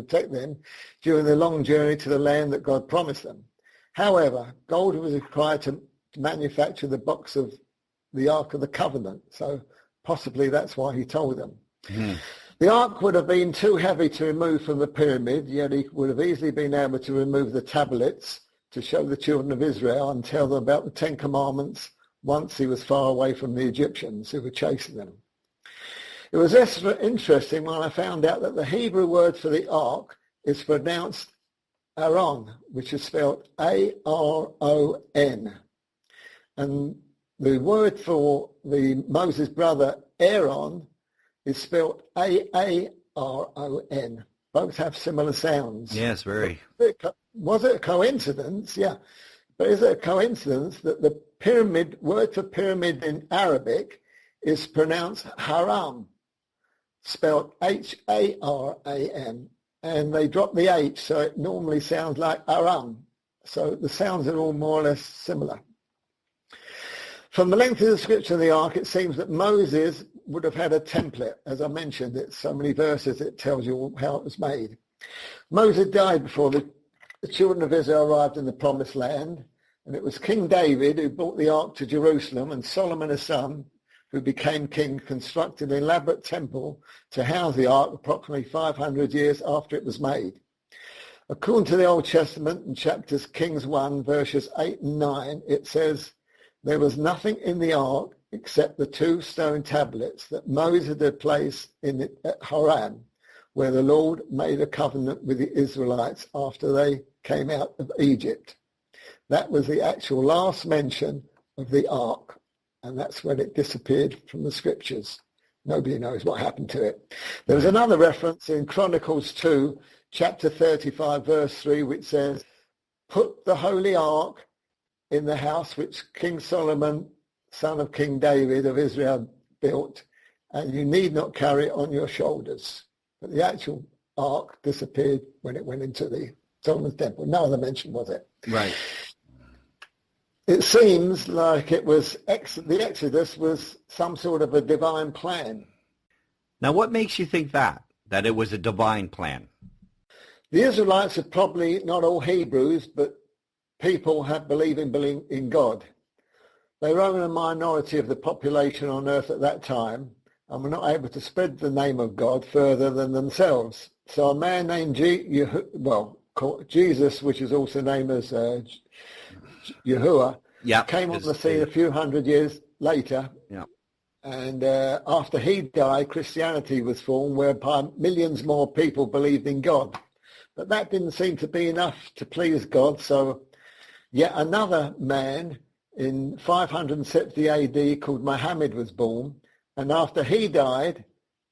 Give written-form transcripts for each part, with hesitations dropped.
protect them during the long journey to the land that God promised them. However, gold was required to manufacture the box of the Ark of the Covenant, so possibly that's why he told them. Mm. The Ark would have been too heavy to remove from the pyramid, yet he would have easily been able to remove the tablets to show the children of Israel and tell them about the Ten Commandments once he was far away from the Egyptians who were chasing them. It was interesting when I found out that the Hebrew word for the Ark is pronounced Aaron, which is spelled A-R-O-N. And the word for the Moses' brother Aaron is spelled A-A-R-O-N. Both have similar sounds. Yes, very. Was it a coincidence? Yeah. But is it a coincidence that the pyramid, word for pyramid in Arabic is pronounced Haram, spelled H-A-R-A-M, and they drop the H, so it normally sounds like Aram. So the sounds are all more or less similar. From the length of the description of the Ark, it seems that Moses would have had a template. As I mentioned, it's so many verses, it tells you how it was made. Moses died before the children of Israel arrived in the Promised Land, and it was King David who brought the Ark to Jerusalem, and Solomon, his son, who became king, constructed an elaborate temple to house the Ark approximately 500 years after it was made. According to the Old Testament, in chapters Kings 1, verses 8 and 9, it says, "There was nothing in the Ark except the 2 stone tablets that Moses had placed at Haran, where the Lord made a covenant with the Israelites after they came out of Egypt." That was the actual last mention of the Ark. And that's when it disappeared from the scriptures. Nobody knows what happened to it. There was another reference in Chronicles 2, chapter 35, verse 3, which says, "Put the Holy Ark in the house which King Solomon, son of King David of Israel, built, and you need not carry it on your shoulders." But the actual Ark disappeared when it went into the Solomon's temple. No other mention was it? Right. It seems like it was the Exodus was some sort of a divine plan. Now, what makes you think that it was a divine plan? The Israelites are probably not all Hebrews, but people have believed in God. They were only a minority of the population on earth at that time, and were not able to spread the name of God further than themselves. So a man named Jesus, which is also named as Yahuwah, came on the scene a few hundred years later. Yep. And after he died, Christianity was formed, whereby millions more people believed in God. But that didn't seem to be enough to please God, so yet another man in 570 AD called Muhammad was born, and after he died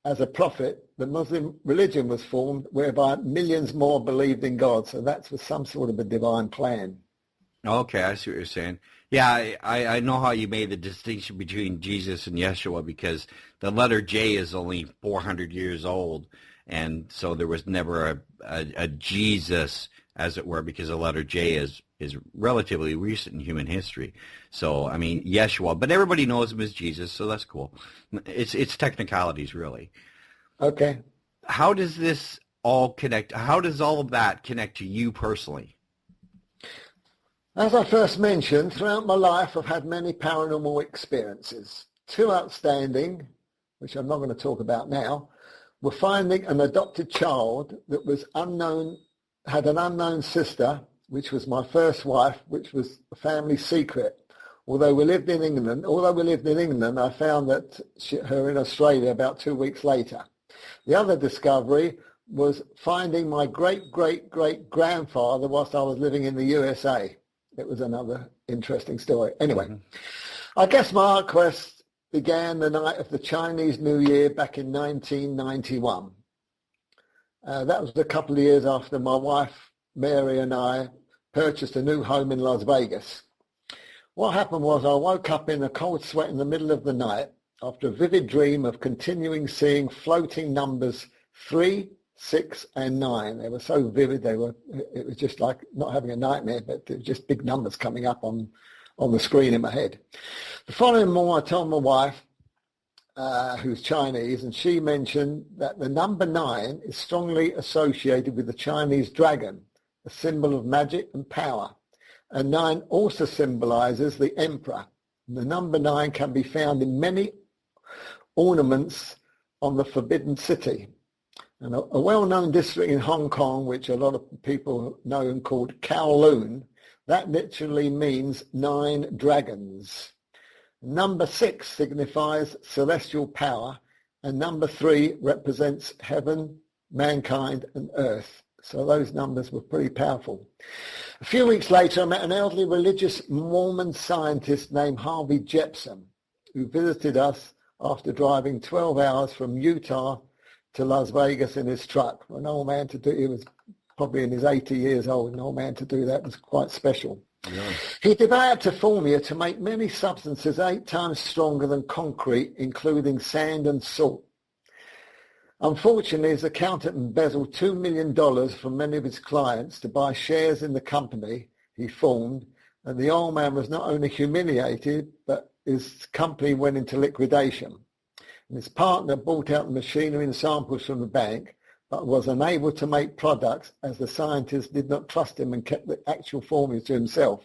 as a prophet, the Muslim religion was formed, whereby millions more believed in God. So that was some sort of a divine plan. Okay, I see what you're saying. Yeah, I know how you made the distinction between Jesus and Yeshua, because the letter J is only 400 years old, and so there was never a Jesus, as it were, because the letter J is relatively recent in human history. So, I mean, Yeshua, but everybody knows him as Jesus, so that's cool. It's technicalities, really. Okay. How does this all connect? How does all of that connect to you personally? As I first mentioned, throughout my life, I've had many paranormal experiences. 2 outstanding, which I'm not going to talk about now, were finding an adopted child that was unknown, had an unknown sister, which was my first wife, which was a family secret. Although we lived in England, I found that her in Australia about 2 weeks later. The other discovery was finding my great-great-great-grandfather whilst I was living in the USA. It was another interesting story. Anyway, I guess my art quest began the night of the Chinese New Year back in 1991. That was a couple of years after my wife, Mary, and I purchased a new home in Las Vegas. What happened was I woke up in a cold sweat in the middle of the night after a vivid dream of continuing seeing floating numbers 3, 6, and 9. They were so vivid, it was just like not having a nightmare, but there were just big numbers coming up on the screen in my head. The following morning I told my wife, who's Chinese, and she mentioned that the number 9 is strongly associated with the Chinese dragon, a symbol of magic and power. And 9 also symbolizes the emperor. And the number 9 can be found in many ornaments on the Forbidden City. And a well-known district in Hong Kong, which a lot of people know and called Kowloon, that literally means 9 dragons. Number 6 signifies celestial power, and number 3 represents heaven, mankind, and earth. So those numbers were pretty powerful. A few weeks later, I met an elderly religious Mormon scientist named Harvey Jepson, who visited us after driving 12 hours from Utah to Las Vegas in his truck. An old man to do, he was probably in his 80 years old, an old man to do that was quite special. Yeah. He developed a formula to make many substances 8 times stronger than concrete, including sand and salt. Unfortunately, his accountant embezzled $2 million from many of his clients to buy shares in the company he formed, and the old man was not only humiliated, but his company went into liquidation. And his partner bought out the machinery and samples from the bank, but was unable to make products as the scientist did not trust him and kept the actual formula to himself.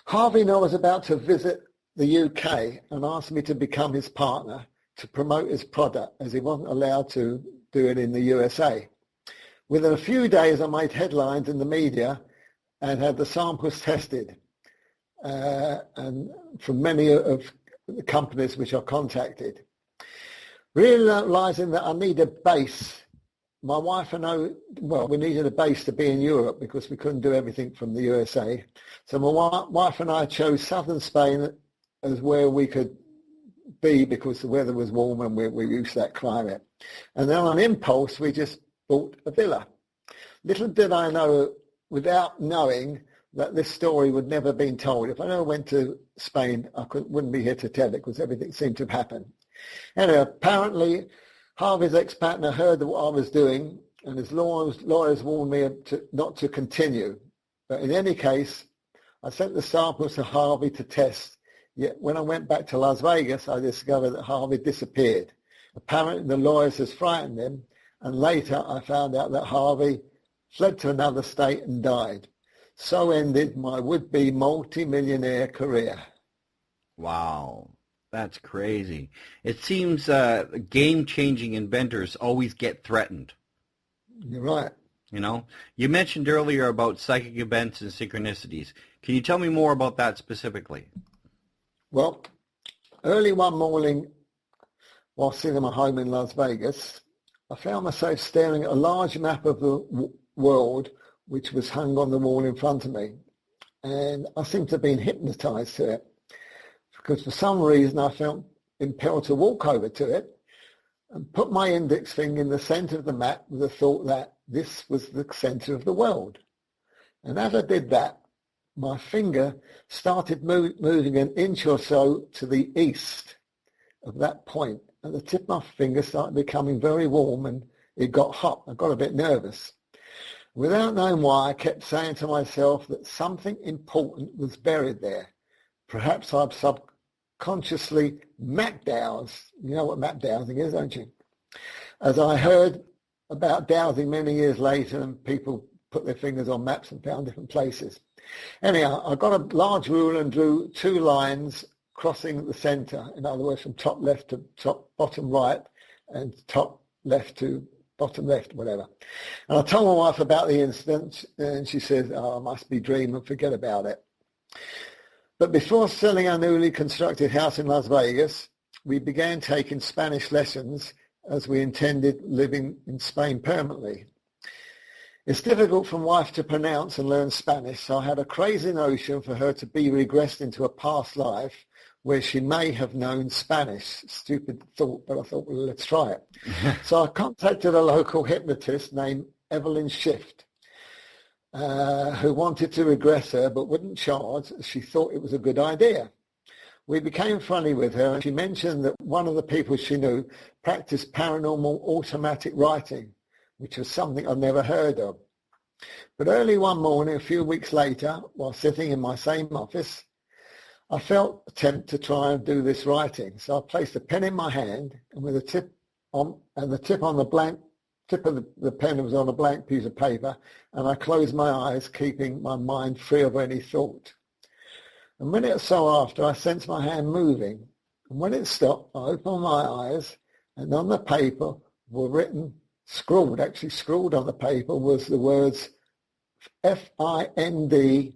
Harvey and I was about to visit the UK and asked me to become his partner to promote his product, as he wasn't allowed to do it in the USA. Within a few days, I made headlines in the media and had the samples tested, and from many of the companies which I contacted. Realizing that I need a base, my wife and I, we needed a base to be in Europe because we couldn't do everything from the USA. So my wife and I chose southern Spain as where we could be because the weather was warm and we're used to that climate. And then on impulse, we just bought a villa. Little did I know, without knowing, that this story would never have been told. If I never went to Spain, I wouldn't be here to tell it because everything seemed to have happened. Anyway, apparently Harvey's ex-partner heard what I was doing, and his lawyers warned me not to continue. But in any case, I sent the samples to Harvey to test. Yet when I went back to Las Vegas, I discovered that Harvey disappeared. Apparently the lawyers had frightened him, and later I found out that Harvey fled to another state and died. So ended my would-be multi-millionaire career. Wow. That's crazy. It seems game-changing inventors always get threatened. You're right. You know, you mentioned earlier about psychic events and synchronicities. Can you tell me more about that specifically? Well, early one morning, while sitting in my home in Las Vegas, I found myself staring at a large map of the world which was hung on the wall in front of me. And I seemed to have been hypnotized to it, because for some reason I felt impelled to walk over to it and put my index finger in the center of the map with the thought that this was the center of the world. And as I did that, my finger started moving an inch or so to the east of that point, and the tip of my finger started becoming very warm, and it got hot. I got a bit nervous. Without knowing why, I kept saying to myself that something important was buried there. Perhaps I'd subconsciously map dowsed. You know what map dowsing is, don't you? As I heard about dowsing many years later, and people put their fingers on maps and found different places. Anyhow, I got a large ruler and drew 2 lines crossing the center. In other words, from top left to top bottom right, and top left to bottom left, whatever. And I told my wife about the incident, and she said, "Oh, I must be dreaming, forget about it." But before selling our newly constructed house in Las Vegas, we began taking Spanish lessons, as we intended living in Spain permanently. It's difficult for my wife to pronounce and learn Spanish, so I had a crazy notion for her to be regressed into a past life where she may have known Spanish. Stupid thought, but I thought, well, let's try it. So I contacted a local hypnotist named Evelyn Shift, who wanted to regress her but wouldn't charge. She thought it was a good idea. We became friendly with her, and she mentioned that one of the people she knew practiced paranormal automatic writing, which was something I'd never heard of. But early one morning, a few weeks later, while sitting in my same office, I felt a tempt to try and do this writing. So I placed a pen in my hand, and with the tip on the tip of the pen was on a blank piece of paper, and I closed my eyes, keeping my mind free of any thought. A minute or so after, I sensed my hand moving, and when it stopped, I opened my eyes, and on the paper were written, scrawled on the paper, was the words FINDTHEARK,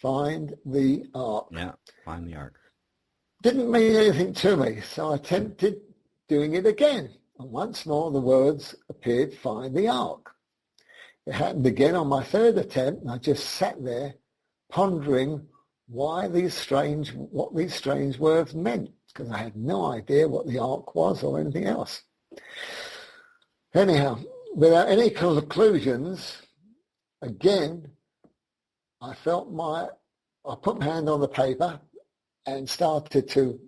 find the ark. Yeah, find the ark. Didn't mean anything to me, so I attempted doing it again, and once more the words appeared, find the ark. It happened again on my third attempt, and I just sat there pondering what these strange words meant, because I had no idea what the ark was or anything else. Anyhow, without any conclusions, again, I put my hand on the paper and started to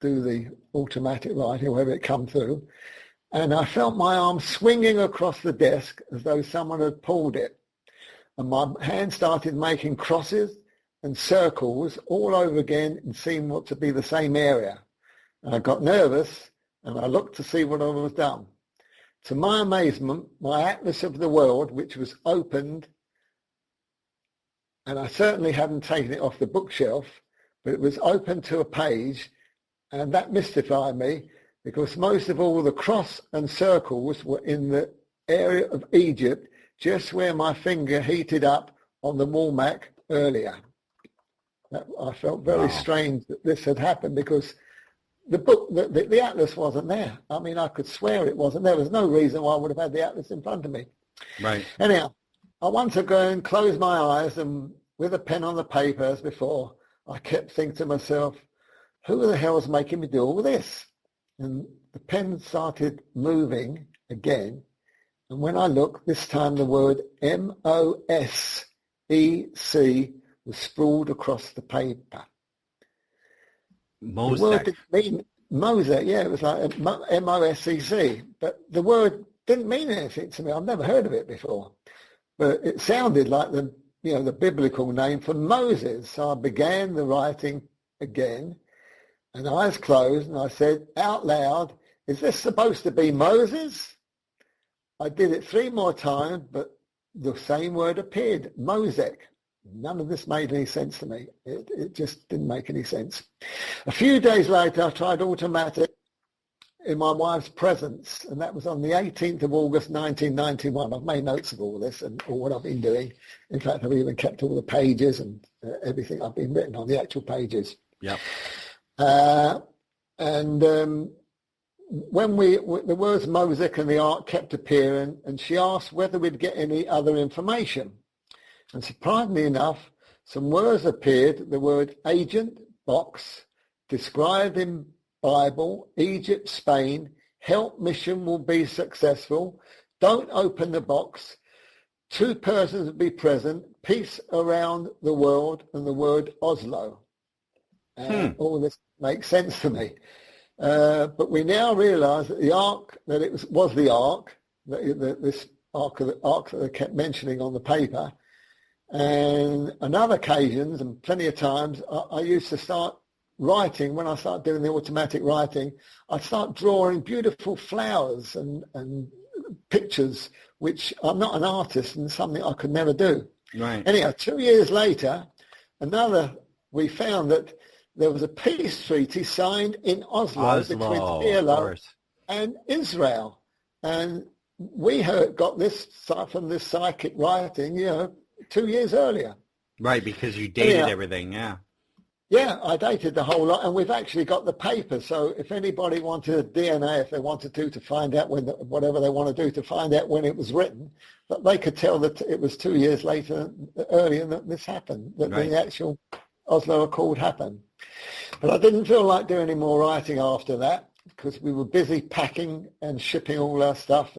do the automatic writing, wherever it come through, and I felt my arm swinging across the desk as though someone had pulled it, and my hand started making crosses and circles all over again and seemed to be the same area. And I got nervous, and I looked to see what I was done. To my amazement, my atlas of the world, which was opened, and I certainly hadn't taken it off the bookshelf, but it was open to a page, and that mystified me, because most of all the cross and circles were in the area of Egypt, just where my finger heated up on the wall mat earlier. I felt very strange that this had happened, because the atlas wasn't there. I mean, I could swear it wasn't there. There was no reason why I would have had the atlas in front of me. Right. Anyhow, I once again closed my eyes, and with a pen on the paper as before, I kept thinking to myself, who the hell is making me do all this? And the pen started moving again, and when I looked, this time the word MOSEC was sprawled across the paper. Mosec. The word didn't mean Mosec, yeah, it was like MOSEC, but the word didn't mean anything to me. I've never heard of it before, but it sounded like the biblical name for Moses. So I began the writing again, and eyes closed, and I said out loud, is this supposed to be Moses? I did it 3 more times, but the same word appeared, Mosec. None of this made any sense to me. It just didn't make any sense. A few days later, I tried automatic in my wife's presence, and that was on the 18th of August, 1991. I've made notes of all this and all what I've been doing. In fact, I've even kept all the pages and everything I've been written on the actual pages. Yep. When the words Mosec and the ark kept appearing, and she asked whether we'd get any other information. And surprisingly enough, some words appeared, the word agent, box, described in Bible, Egypt, Spain, help mission will be successful, don't open the box, 2 persons will be present, peace around the world, and the word Oslo. All this makes sense to me. But we now realise that the ark, that it was the ark, this ark that they kept mentioning on the paper. And on other occasions, and plenty of times, I used to start writing. When I started doing the automatic writing, I'd start drawing beautiful flowers and pictures, which I'm not an artist and something I could never do. Right. Anyhow, 2 years later, we found that there was a peace treaty signed in Oslo between PLO and Israel. And we got this from this psychic writing, 2 years earlier. Right, because you dated everything, yeah. Yeah, I dated the whole lot, and we've actually got the paper. So if anybody wanted a DNA, if they wanted to find out whatever they want to do to find out when it was written, that they could tell that it was 2 years earlier that this happened, that the actual Oslo Accord happened. But I didn't feel like doing any more writing after that, because we were busy packing and shipping all our stuff